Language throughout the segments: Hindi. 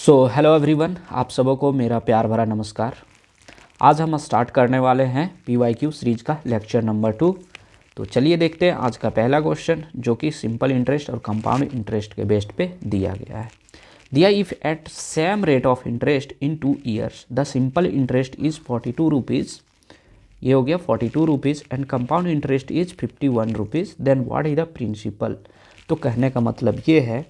हेलो एवरीवन, आप सबों को मेरा प्यार भरा नमस्कार। आज हम स्टार्ट करने वाले हैं PYQ सीरीज का लेक्चर नंबर 2। तो चलिए देखते हैं आज का पहला क्वेश्चन, जो कि सिंपल इंटरेस्ट और कंपाउंड इंटरेस्ट के बेस्ड पे दिया गया है। दिया if at same rate of interest in 2 years the simple interest is 42 rupees, ये हो गया 42 rupees, and compound interest is 51 rupees, then what is the principal. तो कहने का मतलब ये है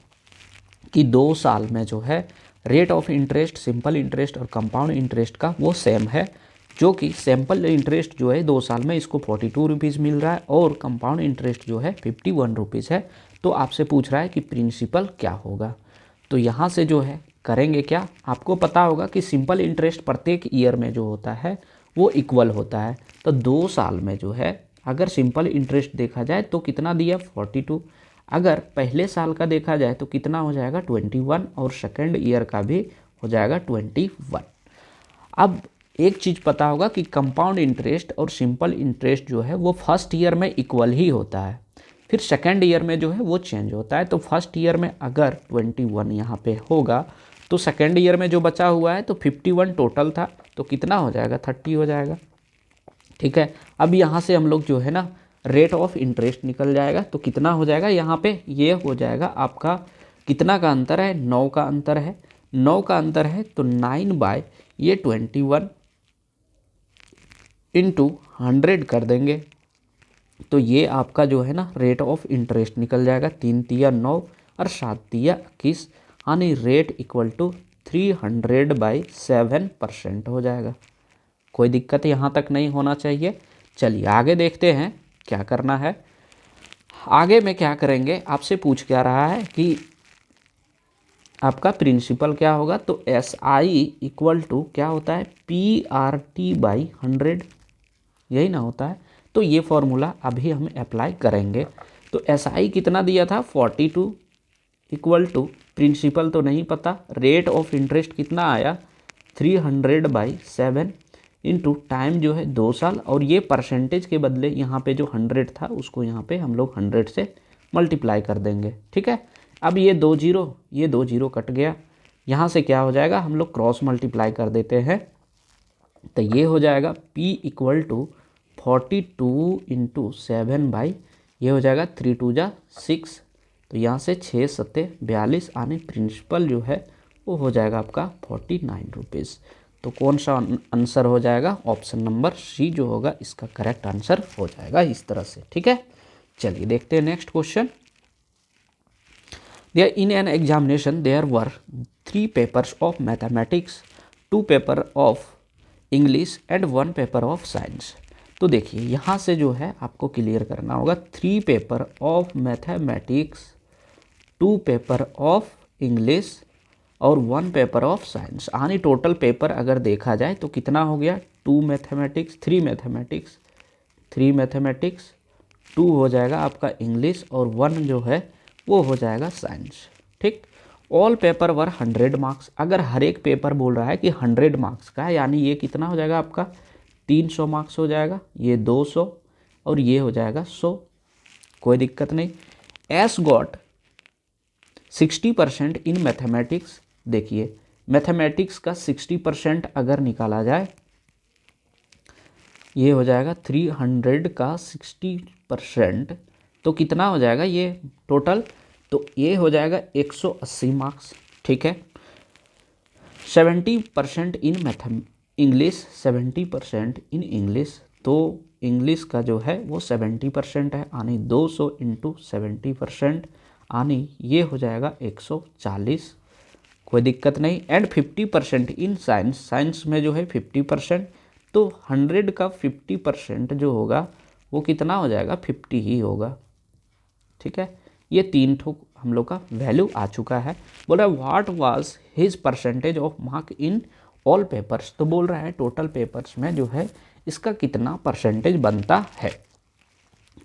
कि 2 साल में जो है rate of interest simple interest और कंपाउंड इंटरेस्ट का वो सेम है, जो कि सिंपल इंटरेस्ट जो है 2 साल में इसको 42 रुपीज़ मिल रहा है और कंपाउंड इंटरेस्ट जो है 51 रुपीज़ है। तो आपसे पूछ रहा है कि प्रिंसिपल क्या होगा। तो यहाँ से जो है करेंगे क्या, आपको पता होगा कि सिंपल इंटरेस्ट प्रत्येक ईयर में जो होता है वो इक्वल होता है। तो 2 साल में जो है अगर सिंपल इंटरेस्ट देखा जाए तो कितना दिया 42, अगर पहले साल का देखा जाए तो कितना हो जाएगा 21, और सेकेंड ईयर का भी हो जाएगा 21। अब एक चीज़ पता होगा कि कंपाउंड इंटरेस्ट और सिंपल इंटरेस्ट जो है वो फर्स्ट ईयर में इक्वल ही होता है, फिर सेकेंड ईयर में जो है वो चेंज होता है। तो फर्स्ट ईयर में अगर 21 यहाँ पे होगा तो सेकेंड ईयर में जो बचा हुआ है तो 51 टोटल था, तो कितना हो जाएगा 30 हो जाएगा। ठीक है, अब यहाँ से हम लोग जो है ना रेट ऑफ इंटरेस्ट निकल जाएगा, तो कितना हो जाएगा यहाँ पे, ये हो जाएगा आपका कितना का अंतर है, 9 का अंतर है। 9 का अंतर है तो 9/21 इंटू 100 कर देंगे, तो ये आपका जो है ना रेट ऑफ इंटरेस्ट निकल जाएगा। 3 तिया 9 और 7 तिया 21, यानी रेट इक्वल टू 300/7% हो जाएगा। कोई दिक्कत यहाँ तक नहीं होना चाहिए। चलिए आगे देखते हैं क्या करना है। आगे में क्या करेंगे, आपसे पूछ क्या रहा है कि आपका प्रिंसिपल क्या होगा। तो SI इक्वल टू क्या होता है PRT/100, यही ना होता है। तो ये फॉर्मूला अभी हम अप्लाई करेंगे। तो SI कितना दिया था 42 इक्वल टू प्रिंसिपल तो नहीं पता, रेट ऑफ इंटरेस्ट कितना आया 300/7 इंटू टाइम जो है 2 साल, और ये परसेंटेज के बदले यहाँ पे जो 100 था उसको यहाँ पे हम लोग 100 से मल्टीप्लाई कर देंगे। ठीक है, अब ये 2 जीरो कट गया, यहाँ से क्या हो जाएगा हम लोग क्रॉस मल्टीप्लाई कर देते हैं। तो ये हो जाएगा P इक्वल टू 42 इंटू 7 ये हो जाएगा 3 2 जा 6, तो यहाँ से 6 7 42, आने प्रिंसिपल जो है वो हो जाएगा आपका 49 रुपीज़। तो कौन सा आंसर हो जाएगा, ऑप्शन नंबर C जो होगा इसका करेक्ट आंसर हो जाएगा इस तरह से। ठीक है, चलिए देखते हैं next question. There in an examination there were 3 papers of mathematics, 2 paper of English and 1 paper of science. तो देखिए यहाँ से जो है आपको क्लियर करना होगा 3 paper of mathematics, 2 paper of English और 1 पेपर ऑफ साइंस, यानी टोटल पेपर अगर देखा जाए तो कितना हो गया 2 मैथमेटिक्स 3 मैथमेटिक्स 3 मैथमेटिक्स, 2 हो जाएगा आपका इंग्लिश और 1 जो है वो हो जाएगा साइंस। ठीक, ऑल पेपर वर 100 मार्क्स, अगर हर एक पेपर बोल रहा है कि 100 मार्क्स का है, यानी ये कितना हो जाएगा आपका 300 मार्क्स हो जाएगा, ये 200 और ये हो जाएगा 100, कोई दिक्कत नहीं। एस गॉट 60% इन मैथमेटिक्स, देखिए मैथमेटिक्स का 60% अगर निकाला जाए ये हो जाएगा 300 का 60%, तो कितना हो जाएगा ये टोटल, तो ये हो जाएगा 180 मार्क्स। ठीक है, 70% इन इंग्लिश, 70% इन इंग्लिश, तो इंग्लिश का जो है वो 70% है, यानी 200 इंटू 70%, यानी ये हो जाएगा 140, कोई दिक्कत नहीं। एंड 50% इन साइंस, साइंस में जो है 50%, तो 100 का 50% जो होगा वो कितना हो जाएगा 50 ही होगा। ठीक है, ये 3 ठो हम लोग का वैल्यू आ चुका है। बोल रहा है what was his percentage of mark in all papers, तो बोल रहा है टोटल पेपर्स में जो है इसका कितना परसेंटेज बनता है।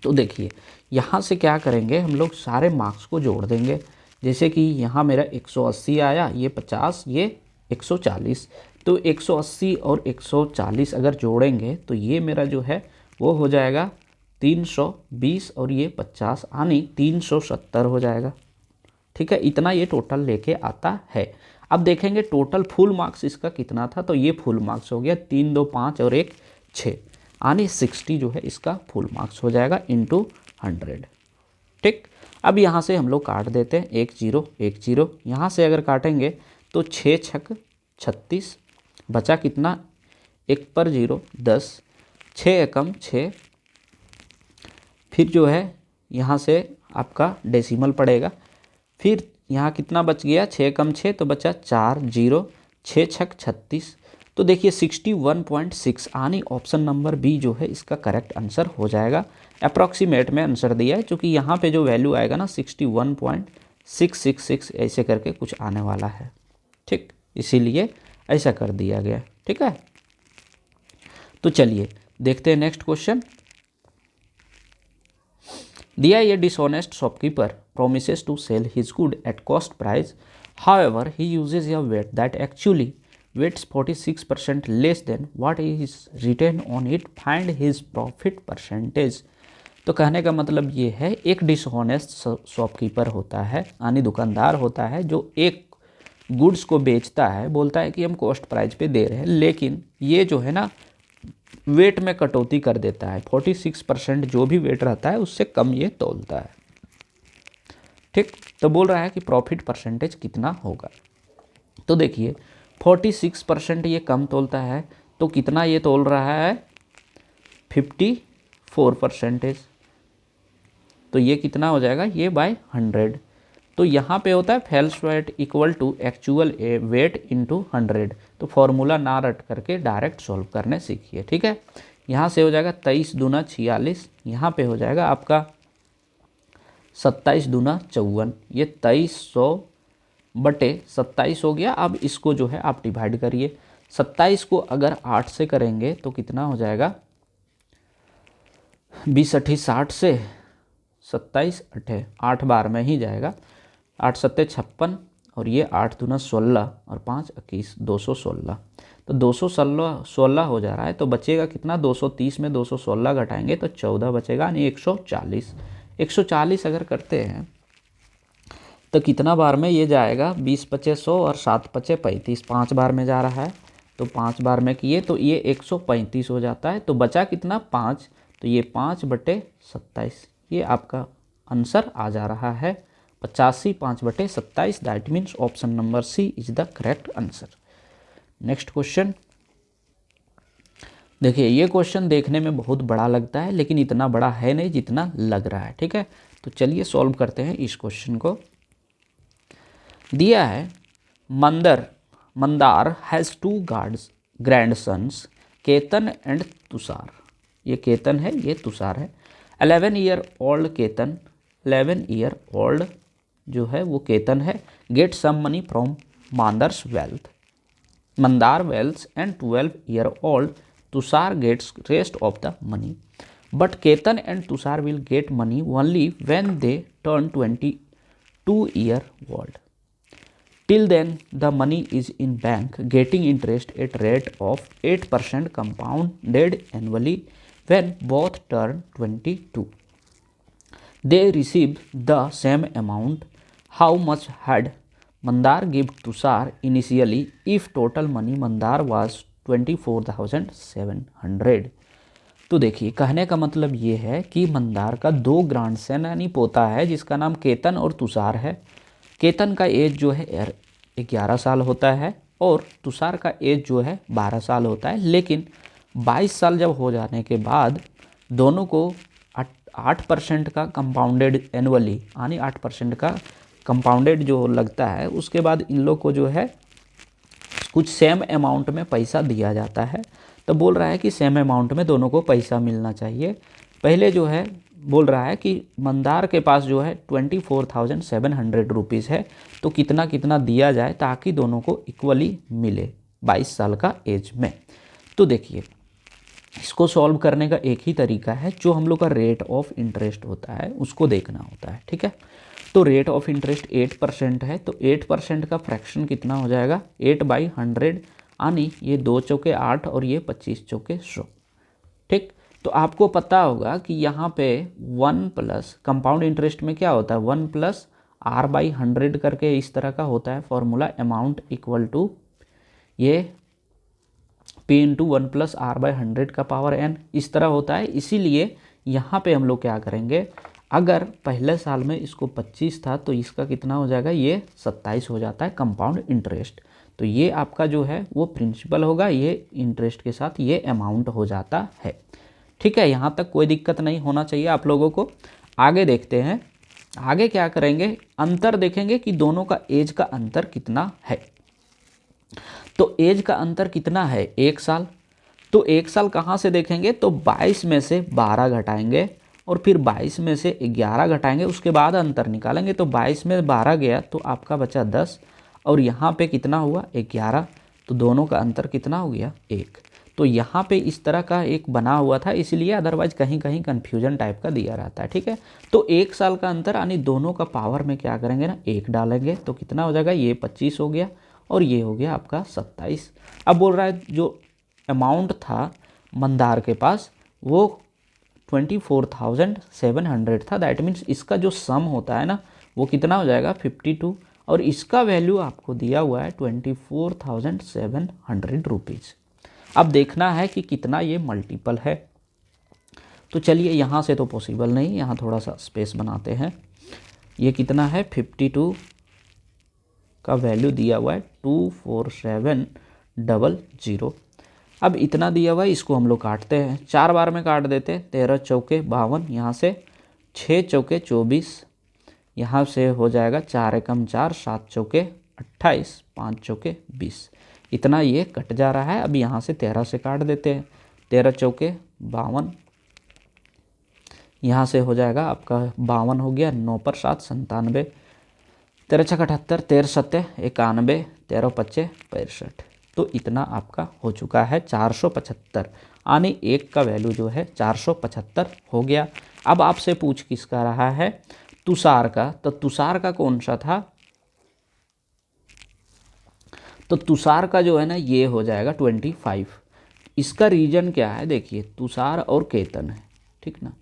तो देखिए यहाँ से क्या करेंगे हम लोग सारे मार्क्स को जोड़ देंगे, जैसे कि यहाँ मेरा 180 आया, ये 50, ये 140, तो 180 और 140 अगर जोड़ेंगे तो ये मेरा जो है वो हो जाएगा 320 और ये 50, यानी 370 हो जाएगा। ठीक है, इतना ये टोटल लेके आता है। अब देखेंगे टोटल फुल मार्क्स इसका कितना था, तो ये फुल मार्क्स हो गया 3 2 5 और 1 6, यानी 60 जो है इसका फुल मार्क्स हो जाएगा इंटू 100। ठीक, अब यहाँ से हम लोग काट देते हैं 1 0 1 0, यहाँ से अगर काटेंगे तो 6 छक 36, बचा कितना 1 पर 0 10, 6 एकम 6, फिर जो है यहाँ से आपका डेसिमल पड़ेगा, फिर यहाँ कितना बच गया 6 कम 6 तो बचा 4 0, 6 छक 36। तो देखिए 61.6 यानी ऑप्शन नंबर बी जो है इसका करेक्ट आंसर हो जाएगा। अप्रॉक्सीमेट में आंसर दिया है, क्योंकि यहाँ पे जो वैल्यू आएगा ना 61.666 ऐसे करके कुछ आने वाला है। ठीक, इसीलिए ऐसा कर दिया गया। ठीक है, तो चलिए देखते हैं नेक्स्ट क्वेश्चन। दिया ये dishonest shopkeeper promises to sell his good at cost price, however he uses a weight that actually weighs 46% less than what is written on it, find his profit percentage। तो कहने का मतलब ये है, एक डिसऑनेस्ट शॉपकीपर होता है यानी दुकानदार होता है जो एक गुड्स को बेचता है, बोलता है कि हम कॉस्ट प्राइस पे दे रहे हैं, लेकिन ये जो है ना वेट में कटौती कर देता है, 46% जो भी वेट रहता है उससे कम ये तोलता है। ठीक, तो बोल रहा है कि प्रॉफिट परसेंटेज कितना होगा। तो देखिए 46% ये कम तोलता है, तो कितना ये तोल रहा है 54%। तो ये कितना हो जाएगा, ये बाय 100। तो यहाँ पे होता है false weight equal to actual weight into 100। तो फॉर्मूला ना रट करके डायरेक्ट सॉल्व करने सीखिए। ठीक है, यहाँ से हो जाएगा 23 दूना 46, यहाँ पे हो जाएगा आपका 27 दूना 54, ये 2300/27 हो गया। अब इसको जो है आप डिवाइड करिए, 27 को अगर 8 से करेंगे तो कितना हो जाएगा 20 8 60 से 27 8 8 बार में ही जाएगा, 8 7 56 और ये 8 दूना 16 और 5 21 216। तो 216 हो जा रहा है, तो बचेगा कितना 230 में 216 घटाएंगे तो 14 बचेगा, यानी 140। 140 अगर करते हैं तो कितना बार में ये जाएगा 20 5 100 और 7 5 35, 5 बार में जा रहा है। तो 5 बार में किए तो ये 135 हो जाता है। तो बचा कितना 5, तो ये 5/27, ये आपका आंसर आ जा रहा है 85 5/27। That means option number C is the correct answer. Next question देखिए, ये क्वेश्चन देखने में बहुत बड़ा लगता है लेकिन इतना बड़ा है नहीं जितना लग रहा है। ठीक है, तो चलिए सॉल्व करते हैं इस क्वेश्चन को। दिया है Mandar has 2 grandsons Ketan and Tushar. ये केतन है, ये तुषार है। 11 year old Ketan, 11 year old जो है वो केतन है, get some money from Mandar wealth and 12 year old Tushar gets rest of the money, but Ketan and Tushar will get money only when they turn 22 year old. Till then, the money is in bank, getting interest at rate of 8% compounded annually when both turn 22. They received the same amount. How much had Mandar give Tushar initially if total money Mandar was 24,700? तो देखिए कहने का मतलब ये है कि मंदार का 2 ग्रैंडसन यानी पोता है जिसका नाम केतन और तुषार है। केतन का एज जो है 11 साल होता है और तुषार का एज जो है 12 साल होता है, लेकिन 22 साल जब हो जाने के बाद दोनों को 8% का कंपाउंडेड एनुअली यानी 8% का कंपाउंडेड जो लगता है, उसके बाद इन लोग को जो है कुछ सेम अमाउंट में पैसा दिया जाता है। तो बोल रहा है कि सेम अमाउंट में दोनों को पैसा मिलना चाहिए। पहले जो है बोल रहा है कि मंदार के पास जो है 24,700 रुपीज़ है, तो कितना कितना दिया जाए ताकि दोनों को इक्वली मिले 22 साल का एज में। तो देखिए इसको सॉल्व करने का एक ही तरीका है, जो हम लोग का रेट ऑफ इंटरेस्ट होता है उसको देखना होता है। ठीक है, तो रेट ऑफ इंटरेस्ट 8% है, तो 8% का फ्रैक्शन कितना हो जाएगा 8/100, यानी ये 2 चौके 8 और ये 25 चौके 100। ठीक, तो आपको पता होगा कि यहाँ पे 1 प्लस कंपाउंड इंटरेस्ट में क्या होता है 1 प्लस R/100 करके इस तरह का होता है फॉर्मूला, अमाउंट इक्वल टू ये P इंटू 1+R/100 का पावर n, इस तरह होता है। इसीलिए यहाँ पे हम लोग क्या करेंगे, अगर पहले साल में इसको 25 था तो इसका कितना हो जाएगा, ये 27 हो जाता है कंपाउंड इंटरेस्ट। तो ये आपका जो है वो प्रिंसिपल होगा, ये इंटरेस्ट के साथ ये अमाउंट हो जाता है। ठीक है, यहाँ तक कोई दिक्कत नहीं होना चाहिए आप लोगों को। आगे देखते हैं, आगे क्या करेंगे, अंतर देखेंगे कि दोनों का एज का अंतर कितना है। तो एज का अंतर कितना है, 1 साल। तो 1 साल कहाँ से देखेंगे, तो 22 में से 12 घटाएंगे और फिर 22 में से 11 घटाएंगे, उसके बाद अंतर निकालेंगे। तो 22 में 12 गया तो आपका बचा 10 और यहाँ पे कितना हुआ 11, तो दोनों का अंतर कितना हो गया 1। तो यहाँ पे इस तरह का एक बना हुआ था, इसलिए अदरवाइज कहीं कहीं कन्फ्यूजन टाइप का दिया रहता है। ठीक है, तो 1 साल का अंतर यानी दोनों का पावर में क्या करेंगे ना, 1 डालेंगे तो कितना हो जाएगा, ये 25 हो गया और ये हो गया आपका 27। अब बोल रहा है जो अमाउंट था मंदार के पास वो 24,700 था, दैट मीन्स इसका जो सम होता है ना वो कितना हो जाएगा 52, और इसका वैल्यू आपको दिया हुआ है 24,700 रुपीज़। अब देखना है कि कितना ये मल्टीपल है। तो चलिए यहाँ से तो पॉसिबल नहीं, यहाँ थोड़ा सा स्पेस बनाते हैं। ये कितना है 52 का वैल्यू दिया हुआ है 24700। अब इतना दिया हुआ है, इसको हम लोग काटते हैं, 4 बार में काट देते हैं। 13 चौके 52, यहाँ से 6 चौके 24, यहाँ से हो जाएगा 4 एकम 4, 7 चौके 28, 5 चौके 20, इतना ये कट जा रहा है। अब यहाँ से 13 से काट देते हैं, 13 चौके 52, यहाँ से हो जाएगा आपका 52 हो गया, 9 पर 7 97, 13 छक 78, 13 सत्ते 91, 13 पच्चे 65। तो इतना आपका हो चुका है 475, यानी एक का वैल्यू जो है 475 हो गया। अब आपसे पूछ किसका रहा है, तुषार का। तो तुषार का कौन सा था, तो तुषार का जो है ना ये हो जाएगा 25। इसका रीजन क्या है, देखिए तुषार और केतन है, ठीक ना।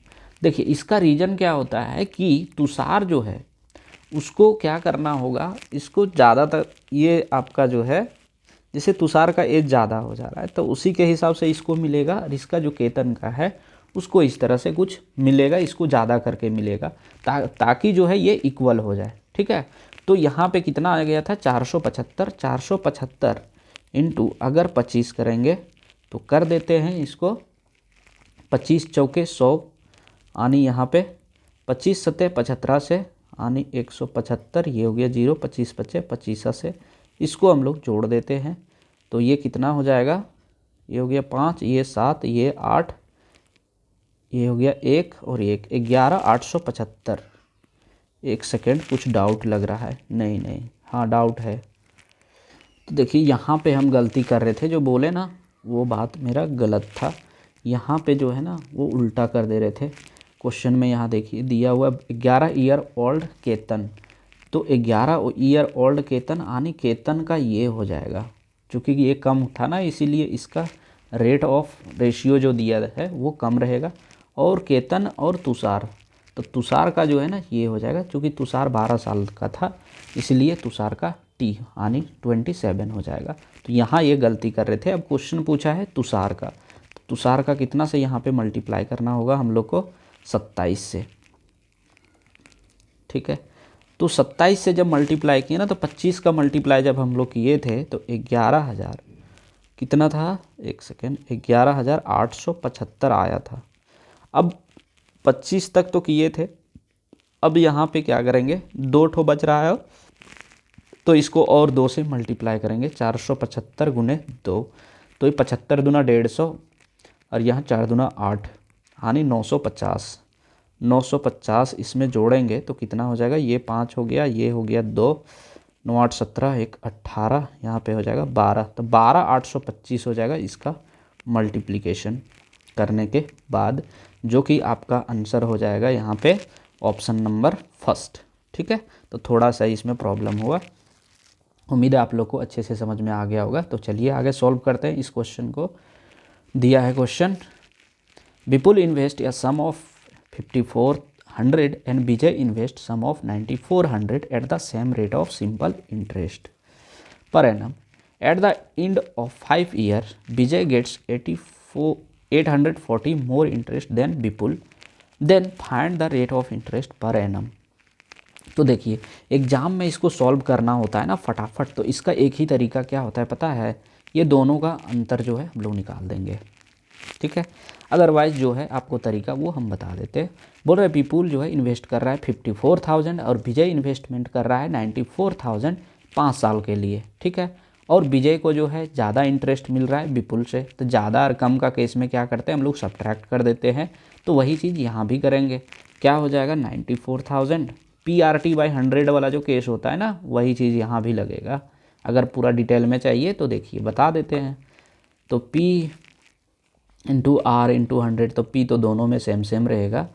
देखिए इसका रीजन क्या होता है कि तुषार जो है उसको क्या करना होगा, इसको ज़्यादातर ये आपका जो है, जैसे तुषार का एज ज़्यादा हो जा रहा है तो उसी के हिसाब से इसको मिलेगा, और इसका जो केतन का है उसको इस तरह से कुछ मिलेगा, इसको ज़्यादा करके मिलेगा ताकि जो है ये इक्वल हो जाए। ठीक है, तो यहाँ पे कितना आ गया था 475, 475 इंटू अगर 25 करेंगे तो कर देते हैं इसको 25 चौके 100, यानी यहाँ पे 25 सत्ते 75 से यानी 175, ये हो गया 0, 25 बचे 25 से, इसको हम लोग जोड़ देते हैं तो ये कितना हो जाएगा, ये हो गया 5, ये 7, ये 8, ये हो गया 1 और 1, 11, 875। एक सेकेंड, कुछ डाउट लग रहा है, नहीं हाँ डाउट है। तो देखिए यहाँ पे हम गलती कर रहे थे, जो बोले ना वो बात मेरा गलत था। यहाँ पे जो है ना वो उल्टा कर दे रहे थे। क्वेश्चन में यहाँ देखिए दिया हुआ 11 ईयर ओल्ड केतन, तो 11 ईयर ओल्ड केतन यानी केतन का ये हो जाएगा, चूँकि ये कम था ना इसीलिए इसका रेट ऑफ रेशियो जो दिया है वो कम रहेगा। और केतन और तुषार, तो तुषार का जो है ना ये हो जाएगा, चूँकि तुषार 12 साल का था इसलिए तुषार का टी यानी 27 हो जाएगा। तो यहाँ ये गलती कर रहे थे। अब क्वेश्चन पूछा है तुषार का, तो तुषार का कितना से यहाँ पे मल्टीप्लाई करना होगा हम लोग को 27 से। ठीक है, तो 27 से जब मल्टीप्लाई किए ना तो 25 का मल्टीप्लाई जब हम लोग किए थे तो 11,000 कितना था, एक सेकेंड, 11,875 आया था। अब 25 तक तो किए थे, अब यहाँ पे क्या करेंगे, 2 ठो बच रहा है तो इसको और 2 से मल्टीप्लाई करेंगे, 475 गुने 2, तो ये 75 दूना 150 और यहाँ 4 दूना 8 यानी 950। 950 इसमें जोड़ेंगे तो कितना हो जाएगा, ये 5 हो गया, ये हो गया 2, 9 8 17, 1 18, यहाँ पे हो जाएगा 12, तो 12,825 हो जाएगा इसका मल्टीप्लिकेशन करने के बाद, जो कि आपका आंसर हो जाएगा यहाँ पे ऑप्शन नंबर फर्स्ट। ठीक है, तो थोड़ा सा इसमें प्रॉब्लम हुआ, उम्मीद है आप लोग को अच्छे से समझ में आ गया होगा। तो चलिए आगे सॉल्व करते हैं इस क्वेश्चन को। दिया है question, Vipul invest a sum of 100 and Vijay invest sum of 9400 at the same rate of simple interest per annum. At the end of 5 years, Vijay gets 840 more interest than Vipul. Then find the rate of interest per annum. तो देखिए एग्जाम में इसको सॉल्व करना होता है ना फटाफट, तो इसका एक ही तरीका क्या होता है पता है, ये दोनों का अंतर जो है हम लोग निकाल देंगे, ठीक है। अदरवाइज जो है आपको तरीका वो हम बता देते हैं। बोल रहे विपुल जो है इन्वेस्ट कर रहा है 54,000 और विजय इन्वेस्टमेंट कर रहा है 94,000 5 साल के लिए, ठीक है। और विजय को जो है ज़्यादा इंटरेस्ट मिल रहा है विपुल से, तो ज़्यादा और कम का केस में क्या करते हैं हम लोग सब्ट्रैक्ट कर देते हैं। तो वही चीज़ यहाँ भी करेंगे, क्या हो जाएगा 94,000 PRT/100 वाला जो केस होता है ना वही चीज़ यहाँ भी लगेगा। अगर पूरा डिटेल में चाहिए तो देखिए बता देते हैं। तो P इंटू R इंटू 100, तो P तो दोनों में सेम सेम रहेगा,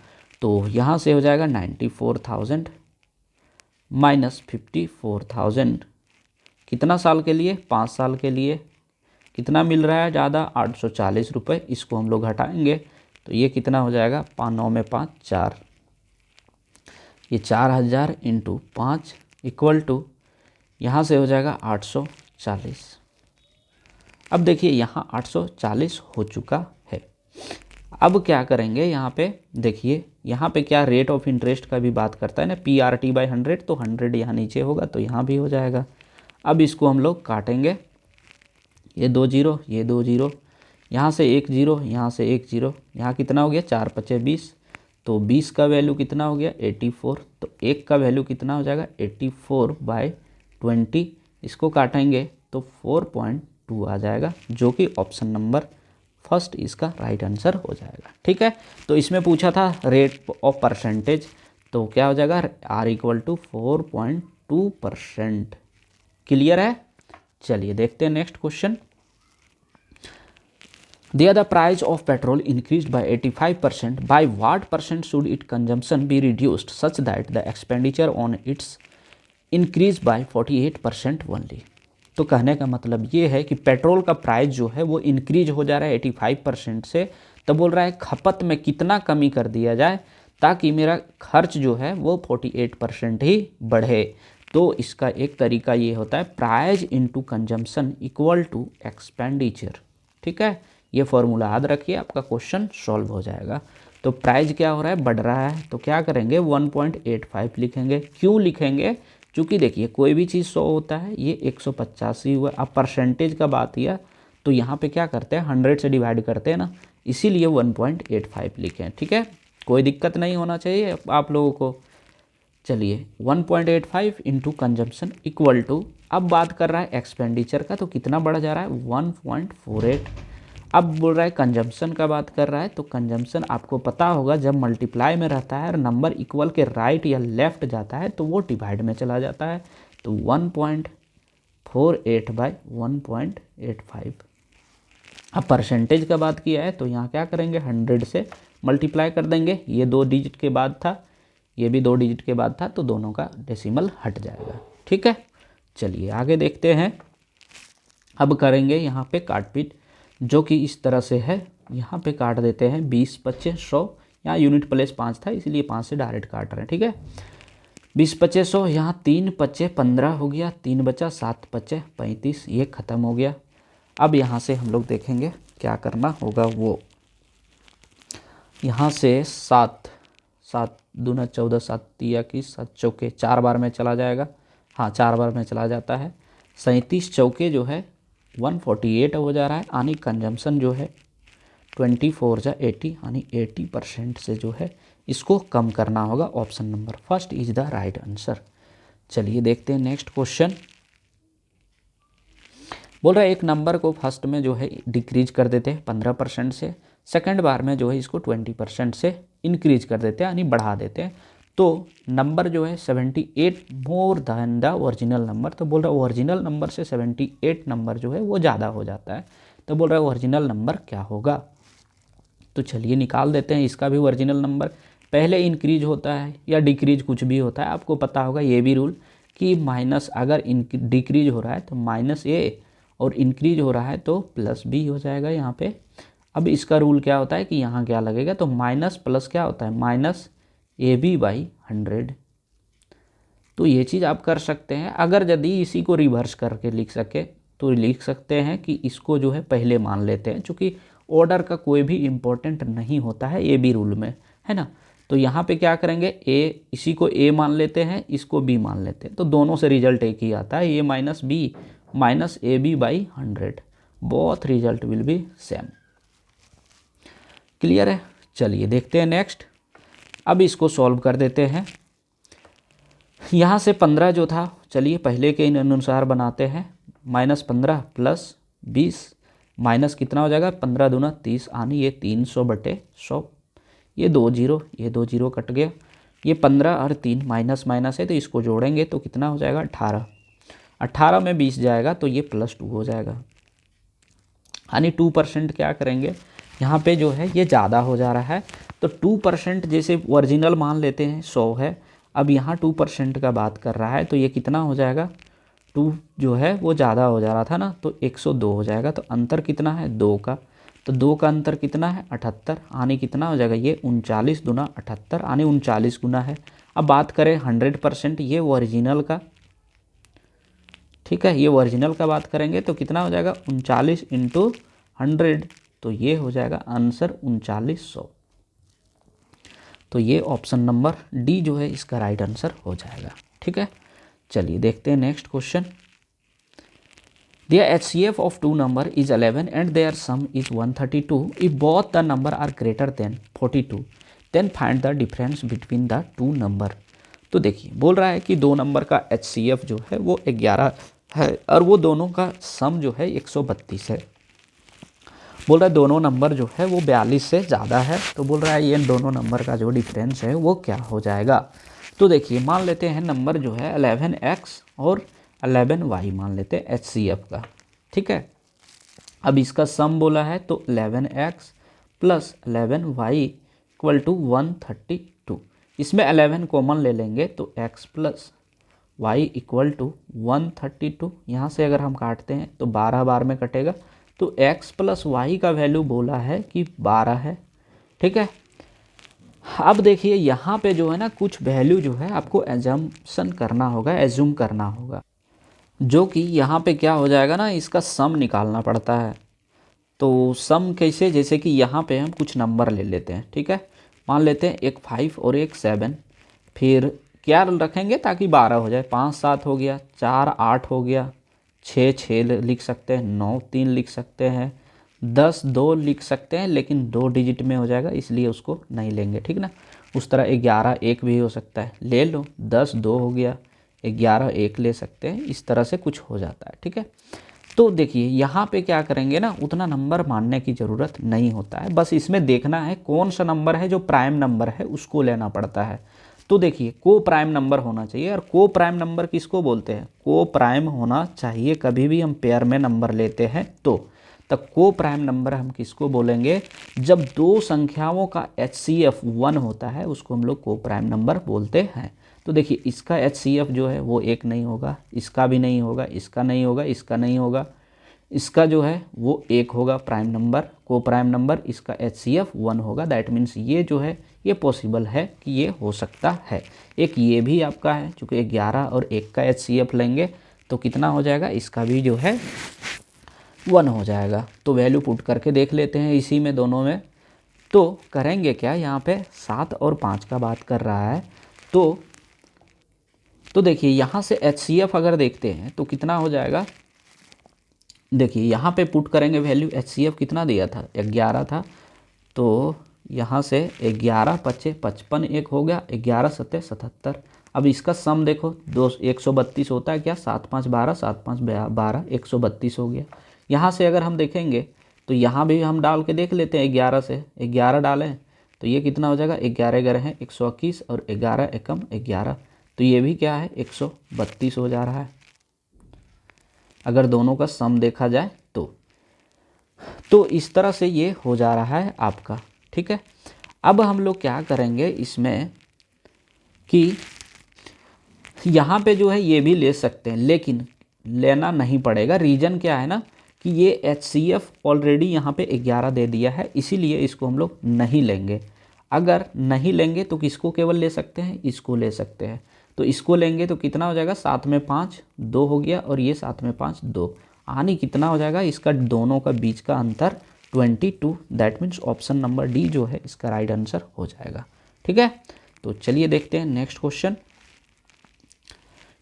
तो यहाँ से हो जाएगा 94,000 माइनस 54,000 कितना साल के लिए 5 साल के लिए। कितना मिल रहा है ज़्यादा 840 रुपये, इसको हम लोग हटाएंगे तो ये कितना हो जाएगा 9 में 5 4, ये 4000 इंटू 5 इक्वल टू यहाँ से हो जाएगा 840। अब देखिए यहाँ 840 हो चुका है। अब क्या करेंगे यहाँ पे देखिए, यहाँ पे क्या रेट ऑफ इंटरेस्ट का भी बात करता है ना PRT/100, तो 100 यहाँ नीचे होगा तो यहाँ भी हो जाएगा। अब इसको हम लोग काटेंगे, ये 2 0 ये 2 0, यहाँ से 1 0 यहाँ से 1 0, यहाँ कितना हो गया 4 5 20, तो 20 का वैल्यू कितना हो गया 84, तो 1 का वैल्यू कितना हो जाएगा 84/20, इसको काटेंगे तो 4.2 आ जाएगा, जो कि ऑप्शन नंबर फर्स्ट इसका राइट आंसर हो जाएगा, ठीक है। तो इसमें पूछा था रेट ऑफ परसेंटेज, तो क्या हो जाएगा R इक्वल टू 4.2%। क्लियर है। चलिए देखते हैं next question. There the price of petrol increased by 85%. By what percent should its consumption be reduced such that the expenditure on its increase by 48% only? तो कहने का मतलब ये है कि पेट्रोल का प्राइस जो है वो इंक्रीज हो जा रहा है 85% से, तो बोल रहा है खपत में कितना कमी कर दिया जाए ताकि मेरा खर्च जो है वो 48% ही बढ़े। तो इसका एक तरीका ये होता है price into consumption equal to expenditure, ठीक है। ये फॉर्मूला याद रखिए, आपका क्वेश्चन सॉल्व हो जाएगा। तो प्राइस क्या हो रहा है बढ़ रहा है, तो क्या करेंगे 1.85 लिखेंगे। क्यों लिखेंगे, चूँकि देखिए कोई भी चीज़ 100 होता है, ये 185 हुआ। अब परसेंटेज का बात किया तो यहाँ पे क्या करते हैं 100 से डिवाइड करते हैं ना, इसीलिए 1.85 लिखें, ठीक है। कोई दिक्कत नहीं होना चाहिए आप लोगों को। चलिए 1.85 इंटू कंजम्पशन इक्वल टू, अब बात कर रहा है एक्सपेंडिचर का, तो कितना बढ़ जा रहा है 1.48। अब बोल रहा है कंजम्पशन का बात कर रहा है, तो कंजम्पशन आपको पता होगा जब मल्टीप्लाई में रहता है और नंबर इक्वल के राइट या लेफ्ट जाता है तो वो डिवाइड में चला जाता है। तो 1.48/1.85। अब परसेंटेज का बात किया है तो यहाँ क्या करेंगे 100 से मल्टीप्लाई कर देंगे, ये 2 डिजिट के बाद था, ये भी 2 डिजिट के बाद था, तो दोनों का डेसिमल हट जाएगा, ठीक है। चलिए आगे देखते हैं। अब करेंगे यहाँ पे काटपीट, जो कि इस तरह से है, यहाँ पे काट देते हैं 20 25 100, यहाँ यूनिट प्लेस 5 था इसलिए 5 से डायरेक्ट काट रहे हैं, ठीक है। 20 25 100, यहाँ 3 25 15 हो गया, 3 बचा, 7 25 35, ये ख़त्म हो गया। अब यहाँ से हम लोग देखेंगे क्या करना होगा, वो यहाँ से 7 दूना 14 7 तिया की 7 चौके 4 बार में चला जाएगा, हाँ 4 बार में चला जाता है। 37 चौके जो है 148 हो जा रहा है, यानी कंजम्पशन जो है 24 जा 80, यानी 80% से जो है इसको कम करना होगा। Option number first is the right answer. चलिए देखते हैं नेक्स्ट क्वेश्चन। बोल रहा है एक नंबर को फर्स्ट में जो है डिक्रीज कर देते हैं 15% से, सेकंड बार में जो है इसको 20% से इंक्रीज कर देते हैं, यानी बढ़ा देते हैं। तो नंबर जो है 78 more than the original number, तो बोल रहा है ओरिजिनल नंबर से 78 नंबर जो है वो ज़्यादा हो जाता है, तो बोल रहा है ओरिजिनल नंबर क्या होगा। तो चलिए निकाल देते हैं इसका भी ओरिजिनल नंबर। पहले इंक्रीज होता है या डिक्रीज कुछ भी होता है, आपको पता होगा ये भी रूल कि माइनस अगर डिक्रीज हो रहा है तो -a और इंक्रीज हो रहा है तो +b हो जाएगा यहाँ पे। अब इसका रूल क्या होता है कि यहाँ क्या लगेगा, तो माइनस प्लस क्या होता है AB/100। तो ये चीज़ आप कर सकते हैं। अगर यदि इसी को रिवर्स करके लिख सके तो लिख सकते हैं कि इसको जो है पहले मान लेते हैं, चूँकि ऑर्डर का कोई भी इम्पोर्टेंट नहीं होता है AB रूल में, है ना। तो यहाँ पे क्या करेंगे, इसी को A मान लेते हैं, इसको B मान लेते हैं, तो दोनों से रिजल्ट एक ही आता है, A minus B minus AB/100, both result will be same. Clear है। चलिए देखते हैं नेक्स्ट। अब इसको सॉल्व कर देते हैं। यहाँ से 15 जो था, चलिए पहले के इन अनुसार बनाते हैं। -15 प्लस 20 माइनस कितना हो जाएगा, 15 दूना 30 आनी, ये 300/100, ये 2 जीरो कट गया, ये 15 और 3 माइनस माइनस है तो इसको जोड़ेंगे तो कितना हो जाएगा 18। 18 में 20 जाएगा तो ये +2 हो जाएगा, यानी 2% क्या करेंगे यहाँ पे जो है ये ज़्यादा हो जा रहा है। तो 2% जैसे ओरिजिनल मान लेते हैं 100 है, अब यहाँ 2% का बात कर रहा है तो ये कितना हो जाएगा, 2 जो है वो ज़्यादा हो जा रहा था ना, तो 102 हो जाएगा। तो अंतर कितना है 2 का, तो 2 का अंतर कितना है 78, आने कितना हो जाएगा ये 39 दूना 78, आने 39 गुना है। अब बात करें 100% ये ओरिजिनल का, ठीक है, ये ओरिजिनल का बात करेंगे तो कितना हो जाएगा 39 × 100, तो ये हो जाएगा आंसर 3900। तो ये ऑप्शन नंबर डी जो है इसका राइट आंसर हो जाएगा। ठीक है, चलिए देखते हैं next question. The HCF of two number is 11 and their sum is 132. If both the number are greater than 42, then find the difference between the two number. तो देखिए बोल रहा है कि दो नंबर का HCF जो है वो 11 है और वो दोनों का सम जो है 132 है। बोल रहा है दोनों नंबर जो है वो 42 से ज़्यादा है, तो बोल रहा है ये दोनों नंबर का जो डिफरेंस है वो क्या हो जाएगा। तो देखिए मान लेते हैं नंबर जो है 11x और 11y मान लेते हैं HCF का। ठीक है, अब इसका सम बोला है तो 11x प्लस 11y = 132। इसमें 11 कॉमन ले लेंगे तो x प्लस y = 132। यहाँ से अगर हम काटते हैं तो 12 बार में कटेगा, तो x प्लस वाई का वैल्यू बोला है कि 12 है। ठीक है, अब देखिए यहाँ पे जो है ना कुछ वैल्यू जो है आपको एजम्पशन करना होगा, एज्यूम करना होगा, जो कि यहाँ पे क्या हो जाएगा ना, इसका सम निकालना पड़ता है। तो सम कैसे, जैसे कि यहाँ पे हम कुछ नंबर ले लेते हैं। ठीक है, मान लेते हैं एक 5 और एक 7, फिर क्या रखेंगे ताकि 12 हो जाए, 5 7 हो गया, 4 8 हो गया, 6 6 लिख सकते हैं, 9 3 लिख सकते हैं, 10 2 लिख सकते हैं, लेकिन 2 डिजिट में हो जाएगा इसलिए उसको नहीं लेंगे। ठीक ना, उस तरह 11 1 भी हो सकता है, ले लो, 10 2 हो गया, 11 1 ले सकते हैं, इस तरह से कुछ हो जाता है। ठीक है, तो देखिए यहाँ पे क्या करेंगे ना, उतना नंबर मानने की ज़रूरत नहीं होता है, बस इसमें देखना है कौन सा नंबर है जो प्राइम नंबर है उसको लेना पड़ता है। तो देखिए को प्राइम नंबर होना चाहिए, और को प्राइम नंबर किसको बोलते हैं, को प्राइम होना चाहिए कभी भी हम पेयर में नंबर लेते हैं तो को प्राइम नंबर हम किसको बोलेंगे, जब दो संख्याओं का HCF 1 होता है उसको हम लोग को प्राइम नंबर बोलते हैं। तो देखिए इसका HCF जो है वो 1 नहीं होगा, इसका भी नहीं होगा, इसका नहीं होगा, इसका नहीं होगा, इसका जो है वो 1 होगा प्राइम नंबर, को प्राइम नंबर, इसका HCF 1 होगा। दैट मीन्स ये जो है ये पॉसिबल है कि ये हो सकता है। एक ये भी आपका है, चूँकि 11 और 1 का HCF लेंगे तो कितना हो जाएगा, इसका भी जो है 1 हो जाएगा। तो वैल्यू पुट करके देख लेते हैं इसी में दोनों में। तो करेंगे क्या, यहाँ पे 7 और 5 का बात कर रहा है, तो देखिए यहाँ से HCF अगर देखते हैं तो कितना हो जाएगा, देखिए यहाँ पे पुट करेंगे वैल्यू, HCF कितना दिया था 11 था, तो यहाँ से 11 5 55 1 हो गया, 11 7 77। अब इसका सम देखो 132 होता है क्या, 7 5 12 7 5 12 132 हो गया। यहाँ से अगर हम देखेंगे तो यहाँ भी हम डाल के देख लेते हैं, 11 से 11 डालें तो ये कितना हो जाएगा, 11 11 है 121 और 11 एकम 11, तो ये भी क्या है 132 हो जा रहा है अगर दोनों का सम देखा जाए तो इस तरह से ये हो जा रहा है आपका। ठीक है, अब हम लोग क्या करेंगे इसमें कि यहाँ पे जो है ये भी ले सकते हैं, लेकिन लेना नहीं पड़ेगा। रीज़न क्या है ना कि ये HCF ऑलरेडी यहाँ पे 11 दे दिया है, इसीलिए इसको हम लोग नहीं लेंगे। अगर नहीं लेंगे तो किसको केवल ले सकते हैं, इसको ले सकते हैं। तो इसको लेंगे तो कितना हो जाएगा, 7 में 5 2 हो गया, और ये 7 में 5 2, यानी कितना हो जाएगा, इसका दोनों का बीच का अंतर 22। That means option number D जो है इसका राइट आंसर हो जाएगा। ठीक है, तो चलिए देखते हैं नेक्स्ट क्वेश्चन।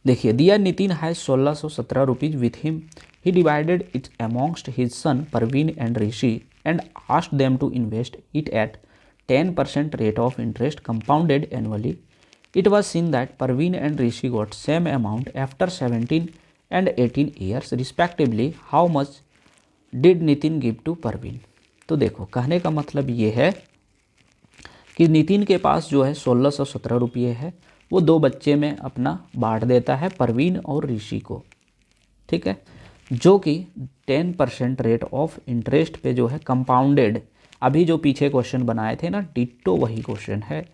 देखिए, दिया Nitin has 1617 rupees with him, he divided it amongst his son Parveen and Rishi and asked them to invest it at 10% rate of interest compounded annually. It was seen that Parveen and Rishi got same amount after 17 and 18 years respectively. How much did Nitin give to Parveen? तो देखो, कहने का मतलब ये है कि नितिन के पास जो है 1617 रुपये है, वो दो बच्चे में अपना बांट देता है, परवीन और ऋषि को। ठीक है, जो कि 10% रेट ऑफ इंटरेस्ट पे जो है कंपाउंडेड, अभी जो पीछे क्वेश्चन बनाए थे ना, डिट्टो वही क्वेश्चन है।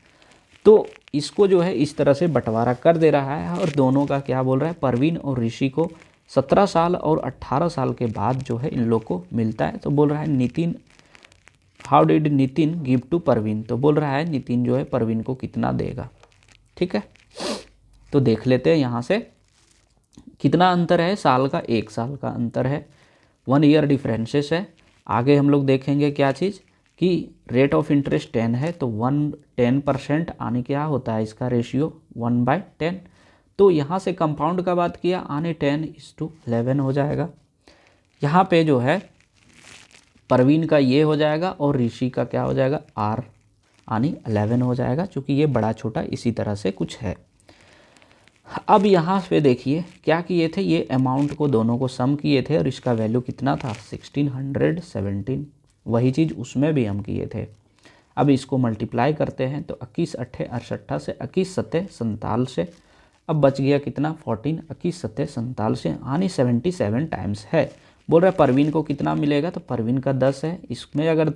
तो इसको जो है इस तरह से बंटवारा कर दे रहा है, और दोनों का क्या बोल रहा है, परवीन और ऋषि को 17 साल और 18 साल के बाद जो है इन लोग को मिलता है। तो बोल रहा है Nitin, how did Nitin give to Parveen, तो बोल रहा है नितिन जो है परवीन को कितना देगा। ठीक है, तो देख लेते हैं यहाँ से कितना अंतर है, साल का, 1 साल का अंतर है, 1 ईयर डिफरेंसेस है। आगे हम लोग देखेंगे क्या चीज़ कि रेट ऑफ इंटरेस्ट 10 है, तो 10% आने क्या होता है इसका रेशियो 1/10। तो यहाँ से कंपाउंड का बात किया, आने 10:11 हो जाएगा। यहाँ पे जो है परवीन का ये हो जाएगा और ऋषि का क्या हो जाएगा, आर आनी 11 हो जाएगा, चूँकि ये बड़ा छोटा इसी तरह से कुछ है। अब यहाँ पे देखिए क्या किए थे, ये अमाउंट को दोनों को सम किए थे और इसका वैल्यू कितना था 1617, वही चीज़ उसमें भी हम किए थे। अब इसको मल्टीप्लाई करते हैं तो 21 अट्ठे 68 से 21 सत्ते 47 से, अब बच गया कितना 14, 21 सत्ते 47 से, यानी 77 टाइम्स है। बोल रहा है परवीन को कितना मिलेगा, तो परवीन का 10 है, इसमें अगर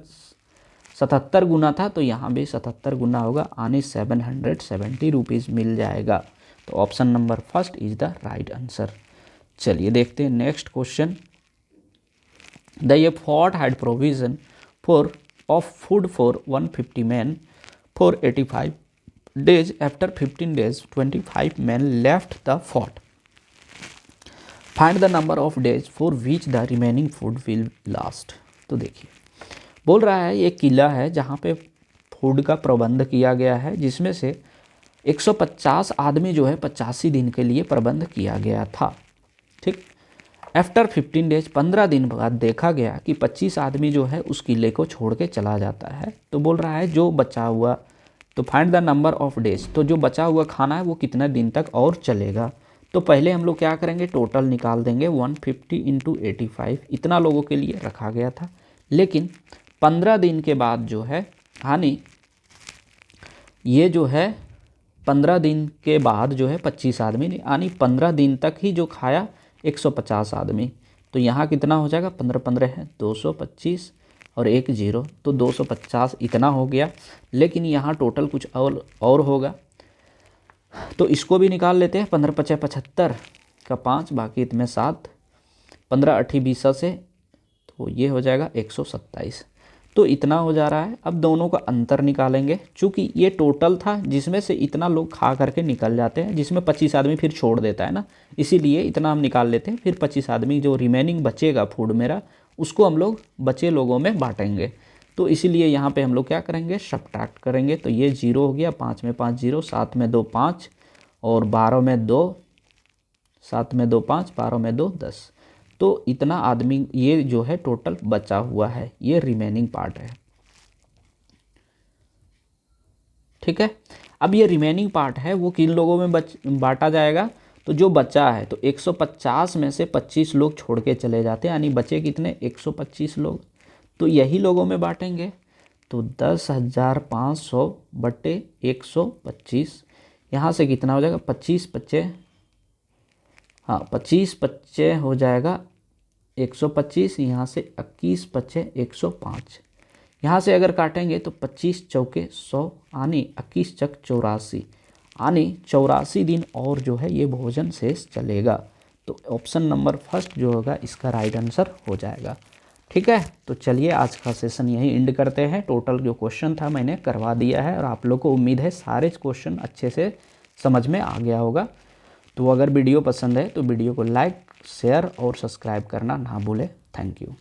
77 गुना था तो यहाँ भी 77 गुना होगा, यानी 770 रुपीज़ मिल जाएगा। तो option number first is the right answer. चलिए देखते हैं next question. The effort had provision for of food for 150 men for 85 days. After 15 days 25 men left the fort. Find the number of days for which the remaining food will last. तो देखिए, बोल रहा है ये किला है जहाँ पे फूड का प्रबंध किया गया है, जिसमें से 150 आदमी जो है 85 दिन के लिए प्रबंध किया गया था। ठीक, आफ्टर 15 डेज 15 दिन बाद देखा गया कि 25 आदमी जो है उस किले को छोड़ के चला जाता है। तो बोल रहा है जो बचा हुआ, तो find the number of days, तो जो बचा हुआ खाना है वो कितना दिन तक और चलेगा। तो पहले हम लोग क्या करेंगे, टोटल निकाल देंगे, 150 × 85 इतना लोगों के लिए रखा गया था। लेकिन 15 दिन के बाद जो है, यानी ये जो है 15 दिन के बाद जो है 25 आदमी, यानी 15 दिन तक ही जो खाया 150 आदमी। तो यहाँ कितना हो जाएगा, 15 है 225 और 1 0, तो 250 इतना हो गया। लेकिन यहाँ टोटल कुछ और होगा, तो इसको भी निकाल लेते हैं। 15 × 5 = 75 का 5, बाकी इतने 7, 15 × 8 = 20 से, तो ये हो जाएगा 127। तो इतना हो जा रहा है। अब दोनों का अंतर निकालेंगे, चूँकि ये टोटल था जिसमें से इतना लोग खा करके निकल जाते हैं, जिसमें 25 आदमी फिर छोड़ देता है ना, इसीलिए इतना हम निकाल लेते हैं। फिर 25 आदमी जो रिमेनिंग बचेगा फूड मेरा, उसको हम लोग बचे लोगों में बांटेंगे। तो इसीलिए यहाँ पे हम लोग क्या करेंगे, सब्ट्रैक्ट करेंगे। तो ये 0 हो गया, 5 में 5 0, 7 में 2 5 और 12 में 2, 7 में 2 5, 12 में 2 10। तो इतना आदमी ये जो है टोटल बचा हुआ है, ये रिमेनिंग पार्ट है। ठीक है, अब ये रिमेनिंग पार्ट है वो किन लोगों में बांटा जाएगा, तो जो बचा है, तो 150 में से 25 लोग छोड़ के चले जाते हैं, यानी बचे कितने 125 लोग, तो यही लोगों में बांटेंगे। तो 10,500 बटे 125, यहाँ से कितना हो जाएगा 25 25, हाँ 25 25 हो जाएगा 125, यहाँ से 21 25 105, यहाँ से अगर काटेंगे तो 25 चौके 100, यानी 21 चक 84, यानी 84 दिन और जो है ये भोजन शेष चलेगा। तो ऑप्शन नंबर फर्स्ट जो होगा इसका राइट आंसर हो जाएगा। ठीक है, तो चलिए आज का सेशन यहीं एंड करते हैं। टोटल जो क्वेश्चन था मैंने करवा दिया है और आप लोग को उम्मीद है सारे क्वेश्चन अच्छे से समझ में आ गया होगा। तो अगर वीडियो पसंद है तो वीडियो को लाइक, शेयर और सब्सक्राइब करना ना भूलें। Thank you.